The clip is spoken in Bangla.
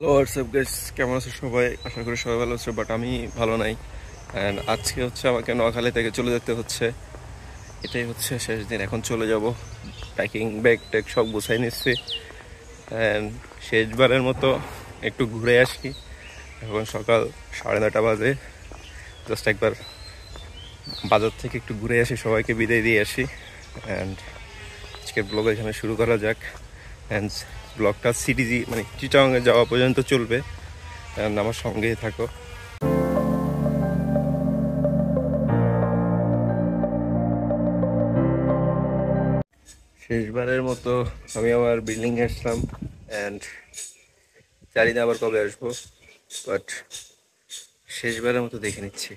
হ্যালো হোয়াটসঅ্যাপ গাইস, কেমন আছো সবাই? আশা করি সবাই ভালো আছো, বাট আমি ভালো নাই। অ্যান্ড আজকে আমাকে নোয়াখালী থেকে চলে যেতে হচ্ছে। এটাই শেষ দিন, এখন চলে যাব। প্যাকিং ব্যাগ ট্যাগ সব গুছাই নিচ্ছি। অ্যান্ড শেষবারের মতো একটু ঘুরে আসি। এখন সকাল 9:30 বাজে। জাস্ট একবার বাজার থেকে একটু ঘুরে আসি, সবাইকে বিদায় দিয়ে আসি। অ্যান্ড আজকের ব্লগ এখানে শুরু করা যাক। অ্যান্ড ব্লগটা সিটিজি মানে চিটাগাংয়ে যাওয়া পর্যন্ত চলবে। অ্যান্ড আমার সঙ্গেই থাকো। শেষবারের মতো আমি আমার বিল্ডিংয়ে আসলাম। অ্যান্ড জানি না আবার কবে আসবো, বাট শেষবারের মতো দেখে নিচ্ছি।